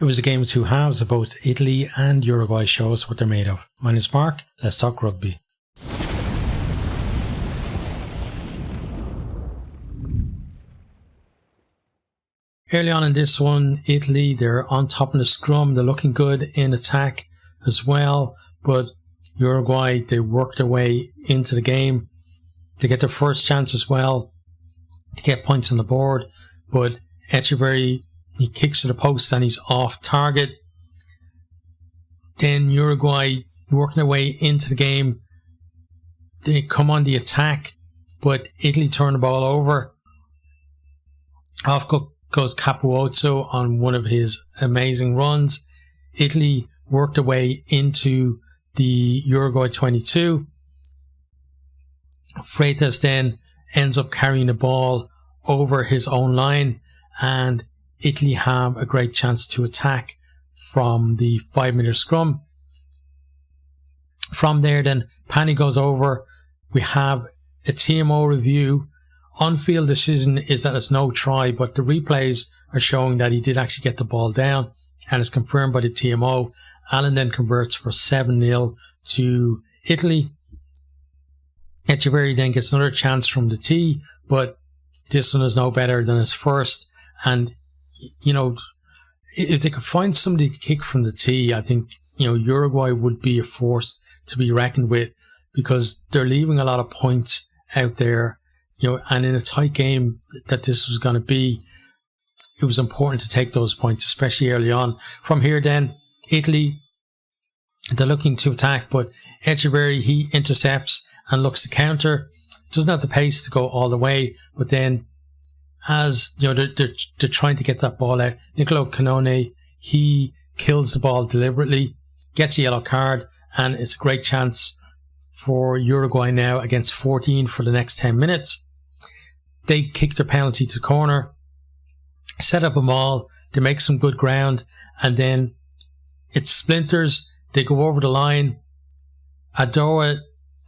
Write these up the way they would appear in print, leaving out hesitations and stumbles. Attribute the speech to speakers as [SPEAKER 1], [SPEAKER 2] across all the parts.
[SPEAKER 1] It was a game of two halves of both Italy and Uruguay. Show us what they're made of. My name's Mark. Let's talk rugby. Early on in this one, Italy, they're on top of the scrum. They're looking good in attack as well. But Uruguay, they work their way into the game. They get their first chance as well to get points on the board. But Echeverry, he kicks to the post and he's off target. Then Uruguay working their way into the game. They come on the attack, but Italy turn the ball over. Off goes Capuozzo on one of his amazing runs. Italy worked their way into the Uruguay 22. Freitas then ends up carrying the ball over his own line, and Italy have a great chance to attack from the 5-meter scrum. From there then, Pani goes over. We have a TMO review. On-field decision is that it's no try, but the replays are showing that he did actually get the ball down, and it's confirmed by the TMO. Allen then converts for 7-0 to Italy. Echeverry then gets another chance from the tee, but this one is no better than his first. And, you know, if they could find somebody to kick from the tee, I think, you know, Uruguay would be a force to be reckoned with, because they're leaving a lot of points out there, you know, and in a tight game that this was going to be, it was important to take those points, especially early on. From here then, Italy, they're looking to attack, but Echeverry, he intercepts and looks to counter. Doesn't have the pace to go all the way, but then as you know, they're trying to get that ball out. Nicolo Canone, he kills the ball deliberately, gets a yellow card, and it's a great chance for Uruguay now against 14 for the next 10 minutes. They kick their penalty to corner, set up a maul, they make some good ground, and then it's splinters. They go over the line. Adoa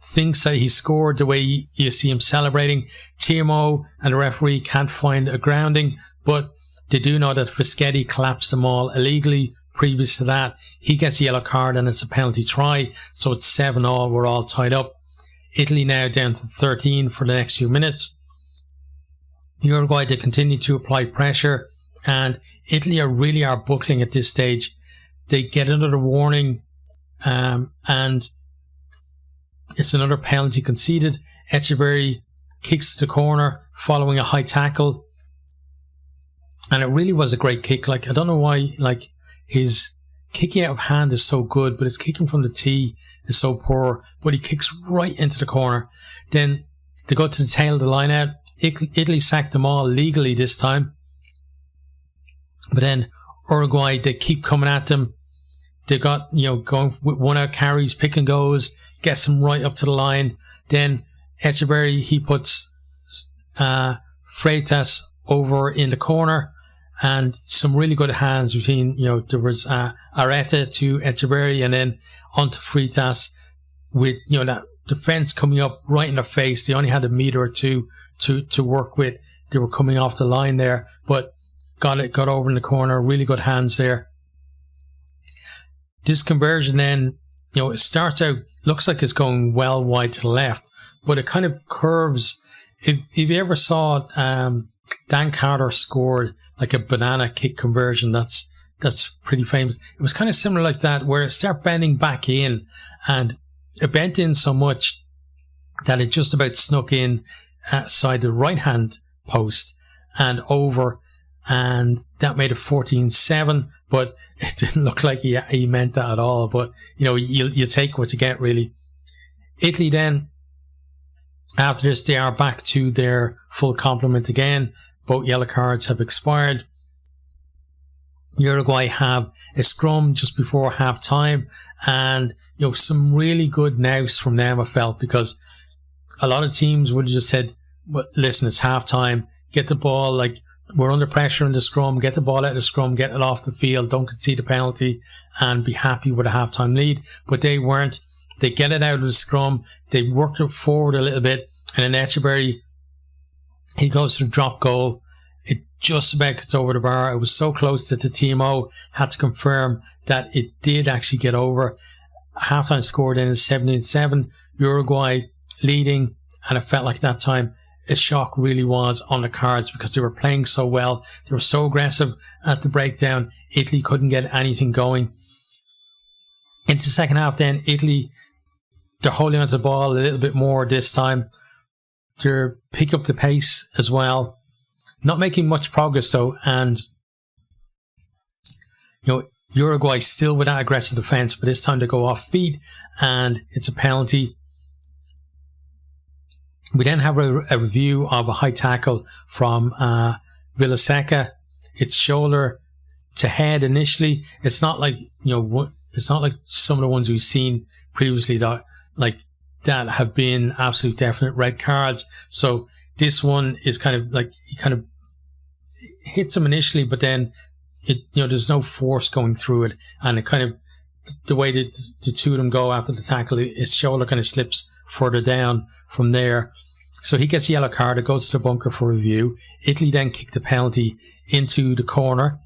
[SPEAKER 1] thinks that he scored the way you see him celebrating. TMO and the referee can't find a grounding, but they do know that Fischetti collapsed them all illegally. Previous to that, he gets a yellow card and it's a penalty try, so it's 7-all. We're all tied up. Italy now down to 13 for the next few minutes. Uruguay, they continue to apply pressure, and Italy really are buckling at this stage. They get another warning, and it's another penalty conceded. Echeverry kicks to the corner following a high tackle, and it really was a great kick. Like, I don't know why, like, his kicking out of hand is so good, but his kicking from the tee is so poor, but he kicks right into the corner. Then they go to the tail of the line out. Italy sacked them all legally this time, but then Uruguay, they keep coming at them. They got, you know, going with 1-out carries, pick and goes, gets them right up to the line. Then Echeverry, he puts Freitas over in the corner, and some really good hands between, you know, there was Areta to Echeverry and then onto Freitas with, you know, that defense coming up right in their face. They only had a meter or two to work with. They were coming off the line there, but got over in the corner. Really good hands there. This conversion then, you know, it starts out, looks like it's going well wide to the left, but it kind of curves. If you ever saw Dan Carter scored like a banana kick conversion, that's pretty famous. It was kind of similar like that, where it started bending back in, and it bent in so much that it just about snuck in outside the right hand post and over, and that made it 14-7, but it didn't look like he meant that at all. But, you know, you take what you get, really. Italy then, after this, they are back to their full complement again. Both yellow cards have expired. Uruguay have a scrum just before half time, and, you know, some really good nous from them, I felt, because a lot of teams would have just said, well, listen, it's half time, get the ball, like, we're under pressure in the scrum, get the ball out of the scrum, get it off the field, don't concede a penalty, and be happy with a half-time lead. But they weren't. They get it out of the scrum, they worked it forward a little bit, and then Echeverry, he goes to the drop goal. It just about gets over the bar. It was so close that the TMO had to confirm that it did actually get over. Halftime score then is 17-7, Uruguay leading, and it felt like that time a shock really was on the cards because they were playing so well. They were so aggressive at the breakdown. Italy couldn't get anything going. Into the second half then, Italy, they're holding onto the ball a little bit more this time. They're picking up the pace as well. Not making much progress though, and Uruguay still with that aggressive defence, but this time they go off feet and it's a penalty. We then have a review of a high tackle from Villaseca. It's shoulder to head initially. It's not like it's not like some of the ones we've seen previously that have been absolute definite red cards. So this one is kind of like he kind of hits him initially, but then there's no force going through it, and it kind of the way that the two of them go after the tackle, his shoulder kind of slips further down from there. So he gets a yellow card. It goes to the bunker for review. Italy then kick the penalty into the corner.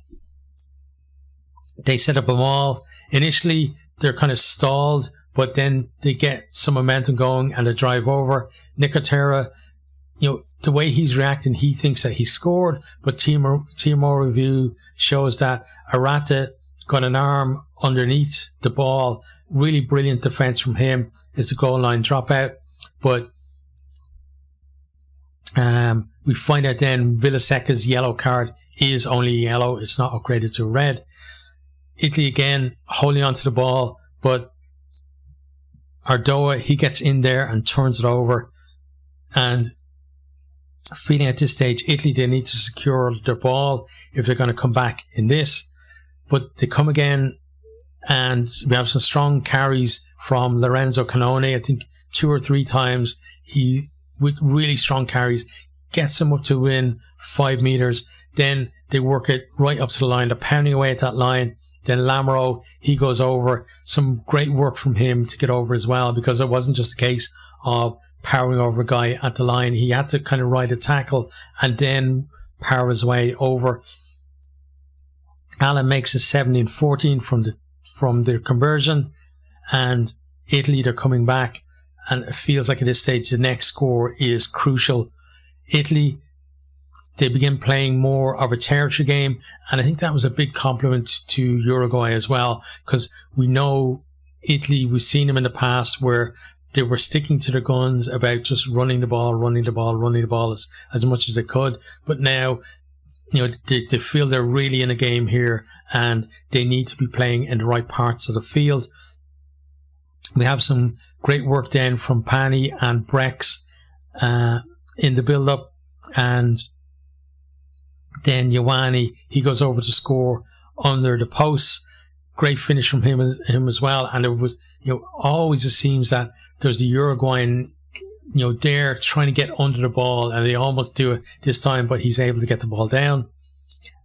[SPEAKER 1] They set up a maul. Initially, they're kind of stalled, but then they get some momentum going and they drive over. Nicotera, the way he's reacting, he thinks that he scored, but TMO review shows that Arata got an arm underneath the ball. Really brilliant defense from him. It's the goal line dropout, but we find out then Villaseca's yellow card is only yellow. It's not upgraded to red. Italy again holding onto the ball, but Ardoa, he gets in there and turns it over, and feeling at this stage Italy, they need to secure their ball if they're going to come back in this. But they come again, and we have some strong carries from Lorenzo Canone. I think 2 or 3 times he, with really strong carries, gets them up to win 5 meters. Then they work it right up to the line. They're pounding away at that line. Then Lamro, he goes over. Some great work from him to get over as well, because it wasn't just a case of powering over a guy at the line. He had to kind of ride a tackle and then power his way over. Alan makes a 17-14 from the conversion, and Italy, they're coming back, and it feels like at this stage the next score is crucial. Italy, they begin playing more of a territory game, and I think that was a big compliment to Uruguay as well, because we know Italy, we've seen them in the past where they were sticking to their guns about just running the ball as much as they could. But now, they feel they're really in a game here, and they need to be playing in the right parts of the field. We have some great work then from Pani and Brex in the build-up, and then Ioane, he goes over to score under the posts. Great finish from him as well. And it was, always it seems that there's the Uruguayan, there trying to get under the ball, and they almost do it this time, but he's able to get the ball down.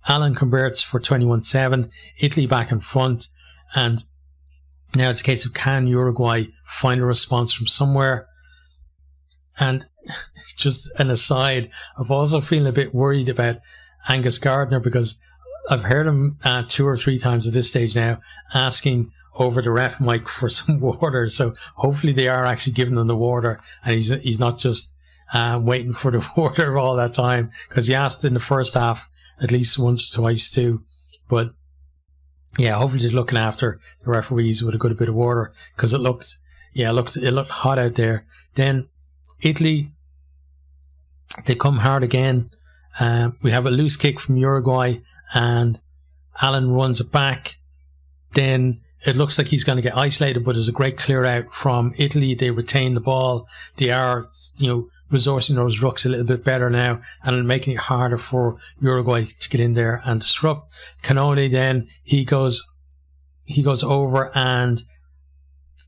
[SPEAKER 1] Alan converts for 21-7. Italy back in front, and now it's a case of, can Uruguay find a response from somewhere? And just an aside, I've also feeling a bit worried about Angus Gardner, because I've heard him 2 or 3 times at this stage now asking over the ref mic for some water. So hopefully they are actually giving them the water, and he's not just waiting for the water all that time, because he asked in the first half at least once or twice too. But yeah, hopefully they're looking after the referees with a good bit of water, because it looked hot out there. Then Italy, they come hard again. We have a loose kick from Uruguay, and Alan runs it back. Then it looks like he's going to get isolated, but there's a great clear out from Italy. They retain the ball. They are, resourcing those rucks a little bit better now, and making it harder for Uruguay to get in there and disrupt. Canone then, he goes over, and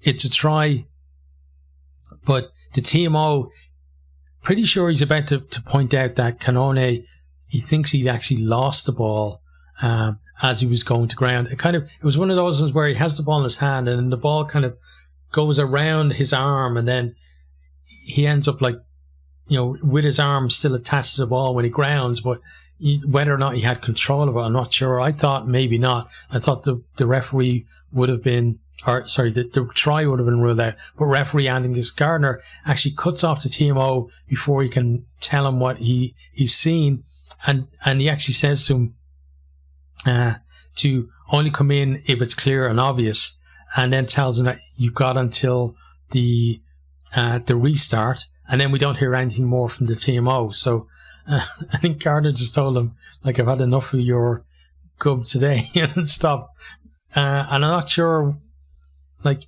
[SPEAKER 1] it's a try, but the TMO, pretty sure he's about to point out that Canone, he thinks he actually lost the ball as he was going to ground. It was one of those ones where he has the ball in his hand, and then the ball kind of goes around his arm, and then he ends up with his arm still attached to the ball when he grounds, but whether or not he had control of it, I'm not sure. I thought maybe not. I thought the referee would have been, or sorry, the try would have been ruled out. But referee Angus Gardner actually cuts off the TMO before he can tell him what he's seen. And he actually says to him to only come in if it's clear and obvious, and then tells him that you've got until the restart, and then we don't hear anything more from the TMO. So I think Gardner just told him, like, I've had enough of your gub today and stop. And I'm not sure, like,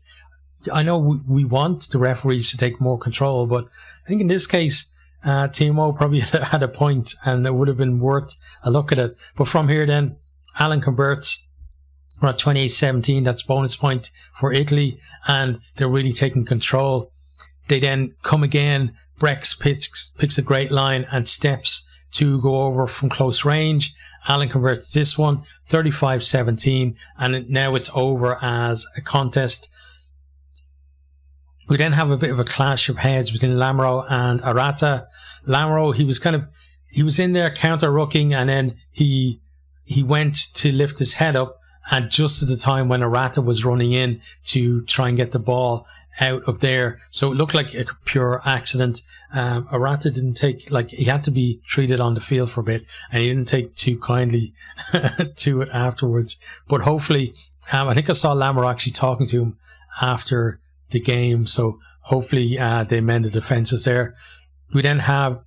[SPEAKER 1] I know we want the referees to take more control, but I think in this case, TMO probably had a point, and it would have been worth a look at it. But from here then, Alan converts. We're at 28-17. That's bonus point for Italy, and they're really taking control. They then come again. Brex picks a great line and steps to go over from close range. Alan converts this one, 35-17, and now it's over as a contest. We then have a bit of a clash of heads between Lamro and Arata. Lamro, he was in there counter-rucking, and then he went to lift his head up, and just at the time when Arata was running in to try and get the ball out of there. So it looked like a pure accident. Arata didn't take, like, he had to be treated on the field for a bit, and he didn't take too kindly to it afterwards. But hopefully, I think I saw Lamro actually talking to him after the game, so hopefully they mend the defences there. We then have,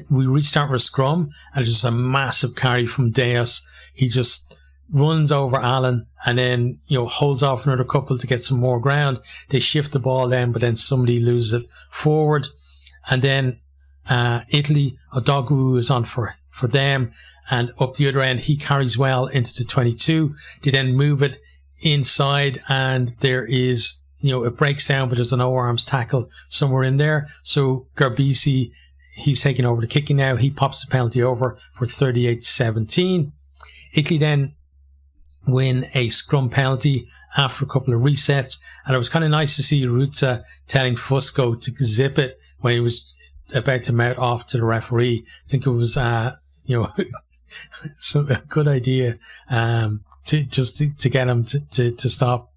[SPEAKER 1] we restart with scrum, and just a massive carry from Deus. He just runs over Allen and then, holds off another couple to get some more ground. They shift the ball then, but then somebody loses it forward. And then Italy, Odogwu is on for them, and up the other end, he carries well into the 22. They then move it inside, and there is, it breaks down, but there's an O-arms tackle somewhere in there. So Garbisi, he's taking over the kicking now. He pops the penalty over for 38-17. Italy then win a scrum penalty after a couple of resets, and it was kind of nice to see Ruzza telling Fusco to zip it when he was about to mount off to the referee. I think it was a good idea to get him to stop.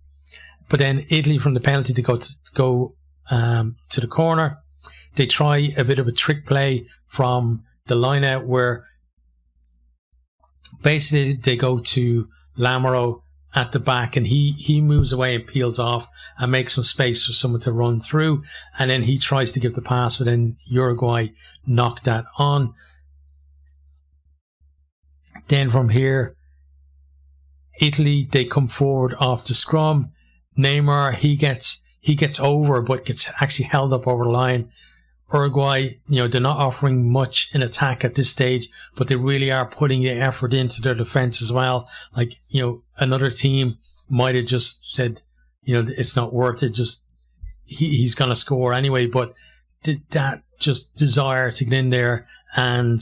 [SPEAKER 1] But then Italy from the penalty to go to the corner. They try a bit of a trick play from the line out, where basically they go to Lamro at the back, and he moves away and peels off and makes some space for someone to run through, and then he tries to give the pass, but then Uruguay knocked that on. Then from here, Italy, they come forward off the scrum. Neymar, he gets over, but gets actually held up over the line. Uruguay, they're not offering much in attack at this stage, but they really are putting the effort into their defense as well. Like, another team might have just said, it's not worth it. Just he's going to score anyway. But that just desire to get in there and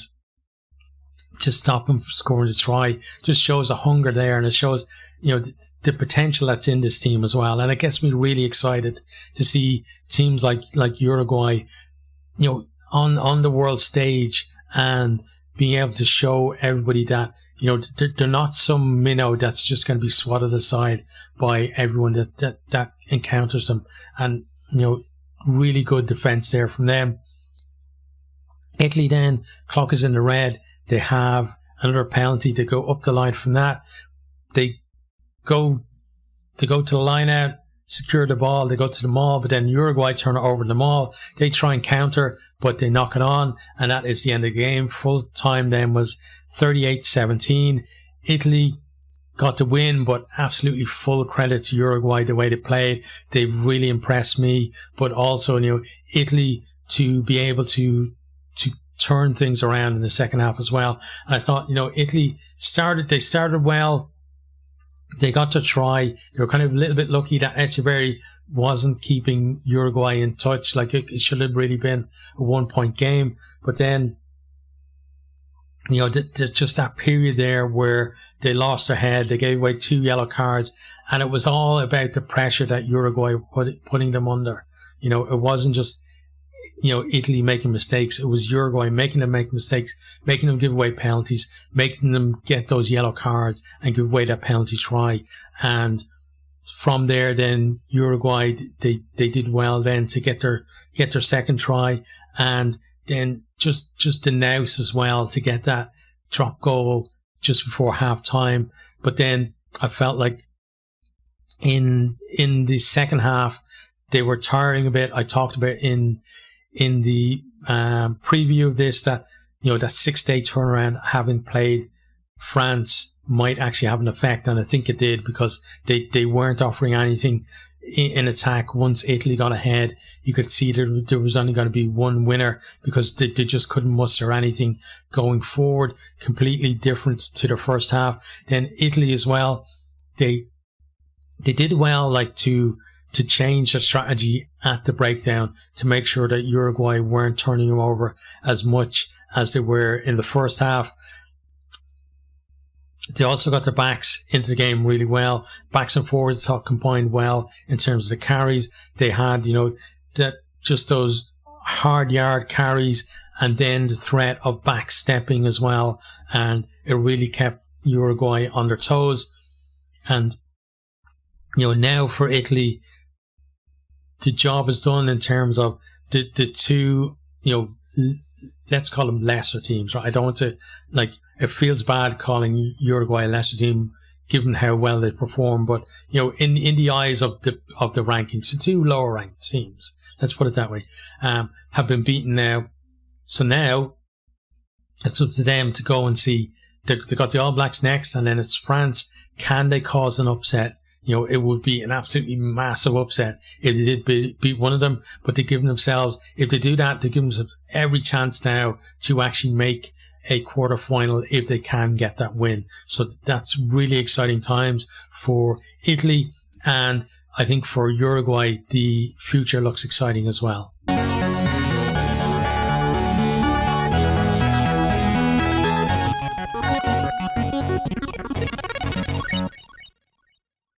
[SPEAKER 1] to stop him from scoring the try just shows a hunger there, and it shows, the potential that's in this team as well. And it gets me really excited to see teams like Uruguay, on the world stage, and being able to show everybody that, they're not some minnow that's just going to be swatted aside by everyone that encounters them. And, really good defense there from them. Italy then, clock is in the red. They have another penalty to go up the line from that. They go to the line out, secure the ball, they go to the maul, but then Uruguay turn it over to the maul. They try and counter, but they knock it on, and that is the end of the game. Full time then was 38-17. Italy got the win, but absolutely full credit to Uruguay, the way they played. They really impressed me, but also, Italy to be able to turn things around in the second half as well. And I thought, Italy started well. They got to try. They were kind of a little bit lucky that Echeverri wasn't keeping Uruguay in touch. Like, it should have really been a 1-point game. But then, there's just that period there where they lost their head. They gave away 2 yellow cards, and it was all about the pressure that Uruguay putting them under. It wasn't just Italy making mistakes. It was Uruguay making them make mistakes, making them give away penalties, making them get those yellow cards and give away that penalty try. And from there, then Uruguay, they did well then to get their second try, and then just the nous as well to get that drop goal just before half time. But then I felt like in the second half they were tiring a bit. I talked about in the preview of this that that 6-day turnaround, having played France, might actually have an effect, and I think it did, because they weren't offering anything in attack. Once Italy got ahead, you could see there was only going to be one winner, because they just couldn't muster anything going forward. Completely different to the first half. Then Italy as well, they did well, like to change their strategy at the breakdown to make sure that Uruguay weren't turning them over as much as they were in the first half. They also got their backs into the game really well. Backs and forwards combined well in terms of the carries. They had, that just those hard yard carries, and then the threat of back stepping as well. And it really kept Uruguay on their toes. And, now for Italy, the job is done in terms of the two, let's call them lesser teams, right? I don't want to, it feels bad calling Uruguay a lesser team given how well they perform, but in the eyes of the rankings, the two lower ranked teams, let's put it that way, have been beaten now. So now it's up to them to go and see. They got the All Blacks next, and then it's France. Can they cause an upset? It would be an absolutely massive upset if they did beat one of them, but they give themselves, if they do that, they give themselves every chance now to actually make a quarter-final if they can get that win. So that's really exciting times for Italy, and I think for Uruguay, the future looks exciting as well.